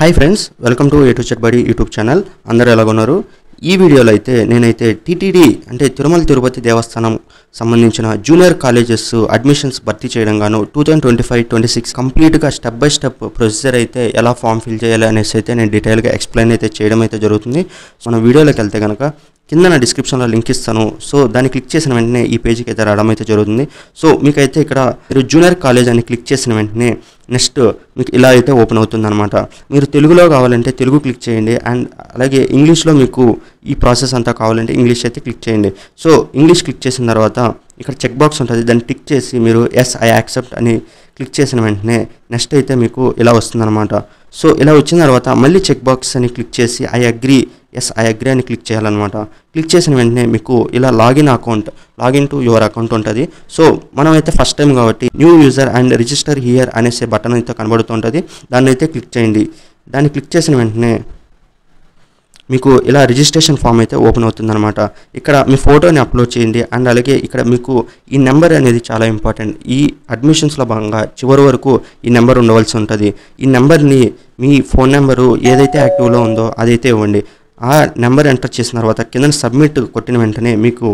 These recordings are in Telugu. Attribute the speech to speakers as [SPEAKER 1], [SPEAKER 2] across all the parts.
[SPEAKER 1] Hi friends, welcome to A to Z బడి యూట్యూబ్ ఛానల్. అందరూ ఎలాగున్నారు? ఈ వీడియోలో అయితే నేనైతే టీటీడీ అంటే తిరుమల తిరుపతి దేవస్థానం సంబంధించిన జూనియర్ కాలేజెస్ అడ్మిషన్స్ భర్తీ చేయడం గాను 2025-26 కంప్లీట్గా స్టెప్ బై స్టెప్ ప్రొసీజర్ అయితే ఎలా ఫామ్ ఫిల్ చేయాలి అనేసి అయితే నేను డీటెయిల్గా ఎక్స్ప్లెయిన్ అయితే చేయడం అయితే జరుగుతుంది. మన వీడియోలోకి వెళ్తే కనుక కింద నా డిస్క్రిప్షన్లో లింక్ ఇస్తాను. సో దాన్ని క్లిక్ చేసిన వెంటనే ఈ పేజీకి అయితే రావడం అయితే జరుగుతుంది. సో మీకైతే ఇక్కడ మీరు జూనియర్ కాలేజ్ అని క్లిక్ చేసిన వెంటనే నెక్స్ట్ మీకు ఇలా అయితే ఓపెన్ అవుతుంది అనమాట. మీరు తెలుగులో కావాలంటే తెలుగు క్లిక్ చేయండి, అండ్ అలాగే ఇంగ్లీష్లో మీకు ఈ ప్రాసెస్ అంతా కావాలంటే ఇంగ్లీష్ అయితే క్లిక్ చేయండి. సో ఇంగ్లీష్ క్లిక్ చేసిన తర్వాత ఇక్కడ చెక్ బాక్స్ ఉంటుంది, దాన్ని టిక్ చేసి మీరు ఎస్ ఐ యాక్సెప్ట్ అని క్లిక్ చేసిన వెంటనే నెక్స్ట్ అయితే మీకు ఇలా వస్తుందన్నమాట. సో ఇలా వచ్చిన తర్వాత మళ్ళీ చెక్ బాక్స్ అని క్లిక్ చేసి ఐ అగ్రీ అని క్లిక్ చేయాలన్నమాట. క్లిక్ చేసిన వెంటనే మీకు ఇలా లాగిన్ టు యువర్ అకౌంట్ ఉంటుంది. సో మనమైతే ఫస్ట్ టైం కాబట్టి new user and register here అనేసి బటన్ అయితే కనబడుతుంటుంది. దాన్ని అయితే క్లిక్ చేయండి. దాన్ని క్లిక్ చేసిన వెంటనే మీకు ఇలా రిజిస్ట్రేషన్ ఫామ్ అయితే ఓపెన్ అవుతుందన్నమాట. ఇక్కడ మీ ఫోటోని అప్లోడ్ చేయండి, అండ్ అలాగే ఇక్కడ మీకు ఈ నెంబర్ అనేది చాలా ఇంపార్టెంట్. ఈ అడ్మిషన్స్లో భాగంగా చివరి వరకు ఈ నెంబర్ ఉండవలసి ఉంటుంది. ఈ నెంబర్ని మీ ఫోన్ నెంబరు ఏదైతే యాక్టివ్లో ఉందో అదైతే ఇవ్వండి. ఆ నెంబర్ ఎంటర్ చేసిన తర్వాత కింద సబ్మిట్ కొట్టిన వెంటనే మీకు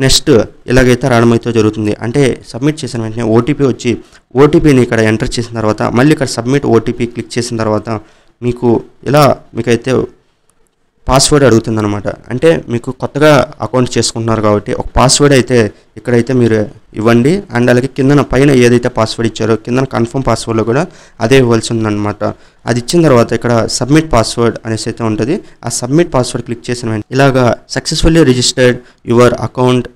[SPEAKER 1] నెక్స్ట్ ఇలాగైతే రావడం అయితే జరుగుతుంది. అంటే సబ్మిట్ చేసిన వెంటనే ఓటీపీ వచ్చి ఓటీపీని ఇక్కడ ఎంటర్ చేసిన తర్వాత మళ్ళీ ఇక్కడ సబ్మిట్ ఓటీపీ క్లిక్ చేసిన తర్వాత మీకు ఇలా మీకైతే పాస్వర్డ్ అడుగుతుందన్నమాట. అంటే మీకు కొత్తగా అకౌంట్ చేసుకుంటున్నారు కాబట్టి ఒక పాస్వర్డ్ అయితే ఇక్కడైతే మీరు ఇవ్వండి, అండ్ అలాగే కింద పైన ఏదైతే పాస్వర్డ్ ఇచ్చారో కింద కన్ఫర్మ్ పాస్వర్డ్లో కూడా అదే ఇవ్వాల్సి ఉందన్నమాట. అది ఇచ్చిన తర్వాత ఇక్కడ సబ్మిట్ పాస్వర్డ్ అనేసి అయితే ఉంటుంది. ఆ సబ్మిట్ పాస్వర్డ్ క్లిక్ చేసిన వెంటనే ఇలాగా successfully registered your account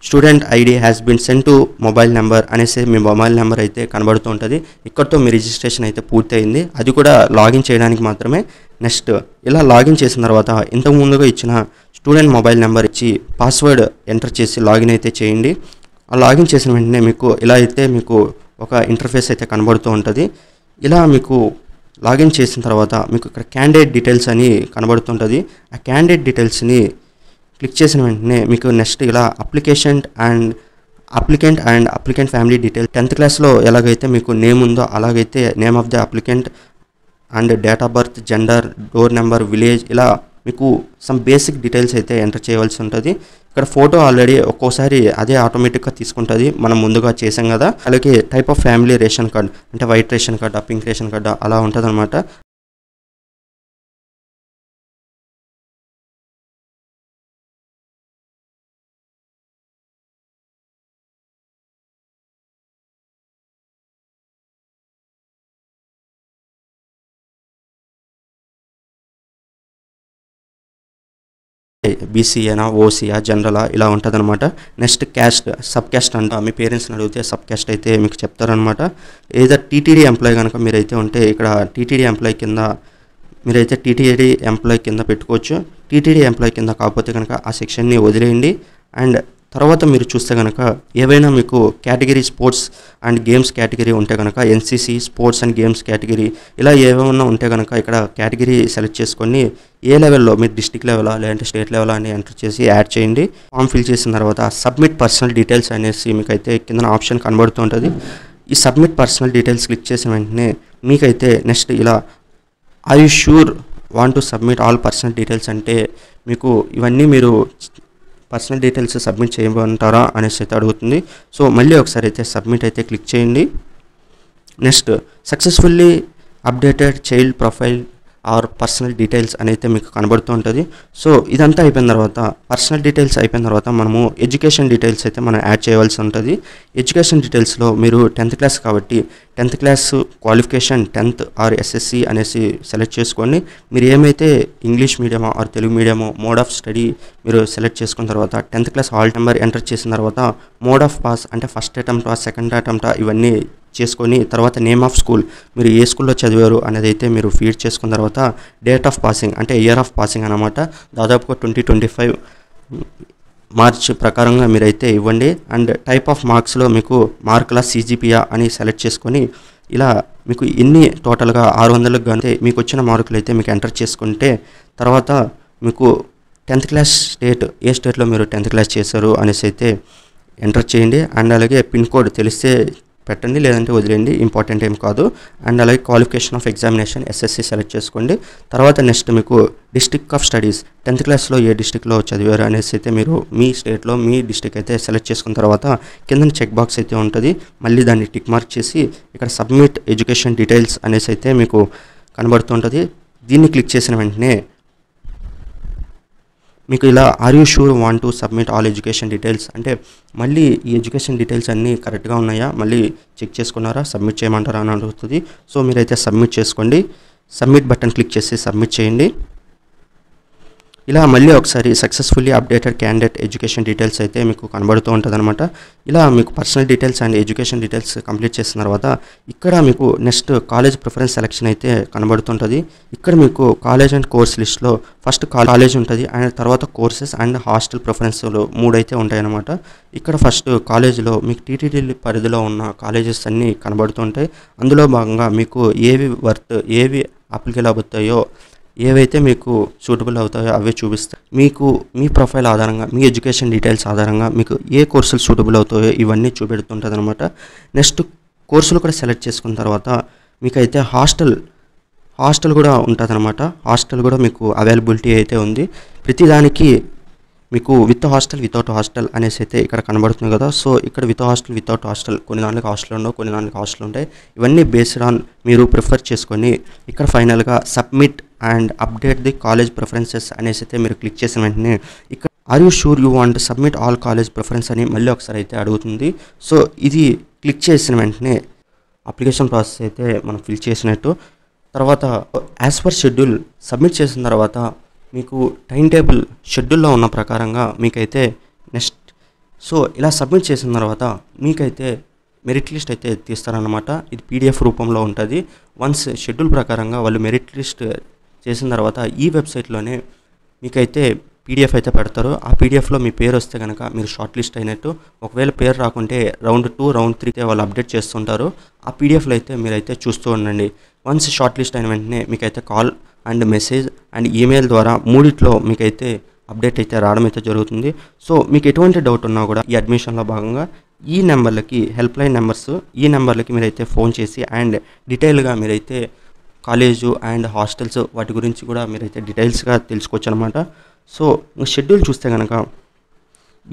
[SPEAKER 1] student ID has been send to mobile number అనేసి మీ మొబైల్ నెంబర్ అయితే కనబడుతూ ఉంటుంది. ఇక్కడితో మీ రిజిస్ట్రేషన్ అయితే పూర్తయింది. అది కూడా లాగిన్ చేయడానికి మాత్రమే. నెక్స్ట్ ఇలా లాగిన్ చేసిన తర్వాత ఇంతకు ముందుగా ఇచ్చిన స్టూడెంట్ మొబైల్ నెంబర్ ఇచ్చి పాస్వర్డ్ ఎంటర్ చేసి లాగిన్ అయితే చేయండి. ఆ లాగిన్ చేసిన వెంటనే మీకు ఇలా అయితే మీకు ఒక ఇంటర్ఫేస్ అయితే కనబడుతూ ఉంటుంది. ఇలా మీకు లాగిన్ చేసిన తర్వాత మీకు ఇక్కడ క్యాండిడేట్ డీటెయిల్స్ అని కనబడుతుంటుంది. ఆ క్యాండిడేట్ డీటెయిల్స్ని క్లిక్ చేసిన వెంటనే మీకు నెక్స్ట్ ఇలా applicant and family detail 10th క్లాస్లో ఎలాగైతే మీకు నేమ్ ఉందో అలాగైతే name of the applicant and date of birth, gender, door number, village, ఇలా మీకు సమ్ బేసిక్ డీటెయిల్స్ అయితే ఎంటర్ చేయవలసి ఉంటుంది. ఇక్కడ ఫోటో ఆల్రెడీ ఒక్కోసారి అదే ఆటోమేటిక్గా తీసుకుంటుంది, మనం ముందుగా చేసాం కదా. అలాగే type of family ration card అంటే వైట్ రేషన్ కార్డా, పింక్ రేషన్ కార్డా అలా ఉంటుంది అనమాట. బీసీఏనా, ఓసీయా, జనరలా ఇలా ఉంటుంది అనమాట. నెక్స్ట్ క్యాస్ట్, సబ్ క్యాస్ట్ అంట. మీ పేరెంట్స్ని అడిగితే సబ్ క్యాస్ట్ అయితే మీకు చెప్తారనమాట. ఏదో టీటీడీ ఎంప్లాయ్ కనుక మీరైతే ఉంటే ఇక్కడ టీటీడీ ఎంప్లాయ్ కింద మీరైతే టీటీడీ ఎంప్లాయ్ కింద పెట్టుకోవచ్చు. టీటీడీ ఎంప్లాయ్ కింద కాకపోతే కనుక ఆ సెక్షన్ని వదిలేయండి. అండ్ తర్వాత మీరు చూస్తే కనుక ఏవైనా మీకు category sports and games category ఉంటే కనుక NCC sports and games category ఇలా ఏమైనా ఉంటే కనుక ఇక్కడ కేటగిరీ సెలెక్ట్ చేసుకొని ఏ లెవెల్లో మీరు డిస్ట్రిక్ట్ లెవెలా లేదంటే స్టేట్ లెవెలా అని ఎంటర్ చేసి యాడ్ చేయండి. ఫామ్ ఫిల్ చేసిన తర్వాత సబ్మిట్ పర్సనల్ డీటెయిల్స్ అనేసి మీకైతే కింద ఆప్షన్ కనబడుతుంటుంది. ఈ సబ్మిట్ పర్సనల్ డీటెయిల్స్ క్లిక్ చేసిన వెంటనే మీకైతే నెక్స్ట్ ఇలా are you sure want to submit all personal details అంటే మీకు ఇవన్నీ మీరు పర్సనల్ డీటెయిల్స్ సబ్మిట్ చేయమంటారా అనేసి అయితే అడుగుతుంది. సో మళ్ళీ ఒకసారి అయితే సబ్మిట్ అయితే క్లిక్ చేయండి. Next successfully updated child profile are personal details అనేది మీకు కనబడుతూ ఉంటుంది. సో ఇదంతా అయిపోయిన తర్వాత పర్సనల్ డీటెయిల్స్ అయిపోయిన తర్వాత మనము ఎడ్యుకేషన్ డీటెయిల్స్ అయితే మనం యాడ్ చేయవలసి ఉంటుంది. ఎడ్యుకేషన్ డీటెయిల్స్లో మీరు 10th క్లాస్ కాబట్టి 10th class qualification 10th or SSC అనేసి సెలెక్ట్ చేసుకోండి. మీరు ఏమైతే ఇంగ్లీష్ మీడియమో ఆర్ తెలుగు మీడియమో మోడ్ ఆఫ్ స్టడీ మీరు సెలెక్ట్ చేసుకున్న తర్వాత 10th class hall number enter చేసిన తర్వాత మోడ్ ఆఫ్ పాస్ అంటే ఫస్ట్ అటెంప్టా సెకండ్ అటెంప్టా ఇవన్నీ చేసుకొని తర్వాత నేమ్ ఆఫ్ స్కూల్ మీరు ఏ స్కూల్లో చదివారు అనేది అయితే మీరు ఫీడ్ చేసుకున్న తర్వాత డేట్ ఆఫ్ పాసింగ్ అంటే ఇయర్ ఆఫ్ పాసింగ్ అనమాట. దాదాపుగా 2025 మార్చ్ ప్రకారంగా మీరైతే ఇవ్వండి. అండ్ టైప్ ఆఫ్ మార్క్స్లో మీకు మార్కుల సిజిపియా అని సెలెక్ట్ చేసుకొని ఇలా మీకు ఎన్ని టోటల్గా 600లకు కానీ మీకు వచ్చిన మార్కులు అయితే మీకు ఎంటర్ చేసుకుంటే తర్వాత మీకు 10th క్లాస్ స్టేట్ ఏ స్టేట్లో మీరు 10th క్లాస్ చేశారు అనేసి అయితే ఎంటర్ చేయండి. అండ్ అలాగే పిన్ కోడ్ తెలిస్తే పెట్టండి, లేదంటే వదిలేయండి, ఇంపార్టెంట్ ఏం కాదు. అండ్ అలాగే qualification of examination SSC select చేసుకోండి. తర్వాత నెక్స్ట్ మీకు డిస్ట్రిక్ట్ ఆఫ్ స్టడీస్ 10th క్లాస్లో ఏ డిస్ట్రిక్ట్లో చదివారు అనేసి అయితే మీరు మీ స్టేట్లో మీ డిస్ట్రిక్ట్ అయితే సెలెక్ట్ చేసుకున్న తర్వాత కింద చెక్ బాక్స్ అయితే ఉంటుంది. మళ్ళీ దాన్ని టిక్ మార్క్ చేసి ఇక్కడ సబ్మిట్ ఎడ్యుకేషన్ డీటెయిల్స్ అనేసి అయితే మీకు కనబడుతుంటుంది. దీన్ని క్లిక్ చేసిన వెంటనే మీకు ఇలా are you sure want to submit all education details అంటే మళ్ళీ ఈ ఎడ్యుకేషన్ డీటెయిల్స్ అన్నీ కరెక్ట్గా ఉన్నాయా, మళ్ళీ చెక్ చేసుకున్నారా, సబ్మిట్ చేయమంటారా అని అడుగుతుంది. సో మీరైతే సబ్మిట్ చేసుకోండి. సబ్మిట్ బటన్ క్లిక్ చేసి సబ్మిట్ చేయండి. ఇలా మళ్ళీ ఒకసారి successfully updated candidate education details అయితే మీకు కనబడుతూ ఉంటుంది అనమాట. ఇలా మీకు personal details and education details complete చేసిన తర్వాత ఇక్కడ మీకు నెక్స్ట్ కాలేజ్ ప్రిఫరెన్స్ సెలెక్షన్ అయితే కనబడుతుంటుంది. ఇక్కడ మీకు కాలేజ్ అండ్ కోర్స్ లిస్ట్లో ఫస్ట్ కాలేజ్ ఉంటుంది అండ్ తర్వాత కోర్సెస్ అండ్ హాస్టల్ ప్రిఫరెన్స్లు 3 అయితే ఉంటాయన్నమాట. ఇక్కడ ఫస్ట్ కాలేజీలో మీకు టీటీడీ పరిధిలో ఉన్న కాలేజెస్ అన్నీ కనబడుతుంటాయి. అందులో భాగంగా మీకు ఏవి అప్లికేబుల్ అవుతాయో, ఏవైతే మీకు సూటబుల్ అవుతాయో అవే చూపిస్తాయి. మీకు మీ ప్రొఫైల్ ఆధారంగా, మీ ఎడ్యుకేషన్ డీటెయిల్స్ ఆధారంగా మీకు ఏ కోర్సులు సూటబుల్ అవుతాయో ఇవన్నీ చూపెడుతుంటుంది అనమాట. నెక్స్ట్ కోర్సులు కూడా సెలెక్ట్ చేసుకున్న తర్వాత మీకైతే హాస్టల్ కూడా ఉంటుంది అనమాట. హాస్టల్ కూడా మీకు అవైలబిలిటీ అయితే ఉంది. ప్రతిదానికి మీకు విత్ హాస్టల్ వితౌట్ హాస్టల్ అనేసి అయితే ఇక్కడ కనబడుతుంది కదా. సో ఇక్కడ విత్ హాస్టల్ వితౌట్ హాస్టల్, కొన్ని దానికి హాస్టల్ ఉండవు, కొన్ని దానికి హాస్టల్ ఉంటాయి. ఇవన్నీ బేస్డ్ ఆన్ మీరు ప్రిఫర్ చేసుకొని ఇక్కడ ఫైనల్గా submit and update the college preferences అనేసి అయితే మీరు క్లిక్ చేసిన వెంటనే ఇక్కడ are you sure you want submit all college preference అని మళ్ళీ ఒకసారి అయితే అడుగుతుంది. సో ఇది క్లిక్ చేసిన వెంటనే అప్లికేషన్ ప్రాసెస్ అయితే మనం ఫిల్ చేసినట్టు. తర్వాత యాజ్ పర్ షెడ్యూల్ సబ్మిట్ చేసిన తర్వాత మీకు టైం టేబుల్ షెడ్యూల్లో ఉన్న ప్రకారంగా మీకైతే నెక్స్ట్ సో ఇలా సబ్మిట్ చేసిన తర్వాత మీకైతే మెరిట్ లిస్ట్ అయితే తీస్తారనమాట. ఇది PDF రూపంలో ఉంటుంది. వన్స్ షెడ్యూల్ ప్రకారంగా వాళ్ళు మెరిట్ లిస్ట్ చేసిన తర్వాత ఈ వెబ్సైట్లోనే మీకైతే PDF అయితే పెడతారు. ఆ PDFలో మీ పేరు వస్తే కనుక మీరు షార్ట్ లిస్ట్ అయినట్టు. ఒకవేళ పేరు రాకుంటే రౌండ్ 2 రౌండ్ 3 వాళ్ళు అప్డేట్ చేస్తుంటారు. ఆ PDFలో అయితే మీరైతే చూస్తూ ఉండండి. వన్స్ షార్ట్ లిస్ట్ అయిన వెంటనే మీకైతే call and message and email ద్వారా మూడిట్లో మీకైతే అప్డేట్ అయితే రావడం అయితే జరుగుతుంది. సో మీకు ఎటువంటి డౌట్ ఉన్నా కూడా ఈ అడ్మిషన్లో భాగంగా ఈ నెంబర్లకి హెల్ప్ లైన్ నెంబర్స్, ఈ నెంబర్లకి మీరైతే ఫోన్ చేసి అండ్ డీటెయిల్గా మీరైతే కాలేజు అండ్ హాస్టల్స్ వాటి గురించి కూడా మీరైతే డీటెయిల్స్గా తెలుసుకోవచ్చు అనమాట. సో షెడ్యూల్ చూస్తే కనుక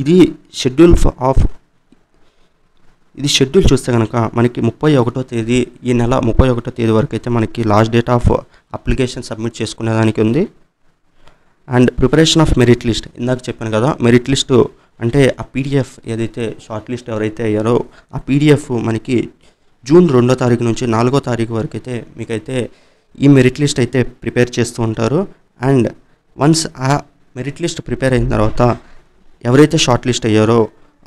[SPEAKER 1] ఇది షెడ్యూల్ చూస్తే కనుక మనకి 31వ తేదీ, ఈ నెల 31వ తేదీ వరకు అయితే మనకి last date of application submit చేసుకునేదానికి ఉంది. And preparation of merit list ఇందాక చెప్పాను కదా, మెరిట్ లిస్టు అంటే ఆ PDF ఏదైతే షార్ట్ లిస్ట్ ఎవరైతే అయ్యారో ఆ PDF మనకి జూన్ 2వ తారీఖు నుంచి 4వ తారీఖు వరకు అయితే మీకైతే ఈ మెరిట్ లిస్ట్ అయితే ప్రిపేర్ చేస్తూ ఉంటారు. అండ్ వన్స్ ఆ మెరిట్ లిస్ట్ ప్రిపేర్ అయిన తర్వాత ఎవరైతే షార్ట్ లిస్ట్ అయ్యారో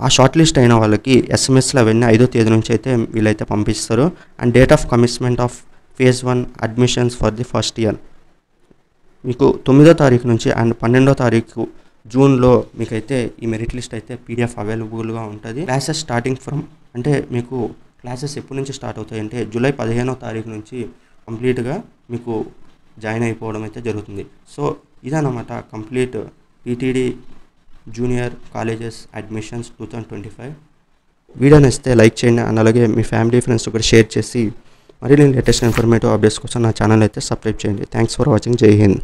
[SPEAKER 1] ఆ షార్ట్ లిస్ట్ అయిన వాళ్ళకి SMSలు అవన్నీ 5వ తేదీ నుంచి అయితే వీళ్ళైతే పంపిస్తారు. And date of commitment of phase 1 admissions for the first year మీకు 9వ తారీఖు నుంచి అండ్ 12వ తారీఖు జూన్లో మీకైతే ఈ మెరిట్ లిస్ట్ అయితే PDF అవైలబుల్గా ఉంటుంది. క్లాసెస్ స్టార్టింగ్ ఫ్రమ్ అంటే మీకు క్లాసెస్ ఎప్పటి నుంచి స్టార్ట్ అవుతాయి అంటే జూలై 15వ తారీఖు నుంచి కంప్లీట్గా మీకు జాయిన్ అయిపోవడం అయితే జరుగుతుంది. సో ఇదన్నమాట complete TTD junior colleges admissions 2025. Video నచ్చితే లైక్ చేయండి అండ్ అలాగే మీ ఫ్యామిలీ ఫ్రెండ్స్ కూడా షేర్ చేసి మరిన్ని లేటెస్ట్ ఇన్ఫర్మేటివ్ అప్డేట్స్ కోసం నా ఛానల్ అయితే సబ్స్క్రైబ్ చేయండి. Thanks for watching. జై హింద్.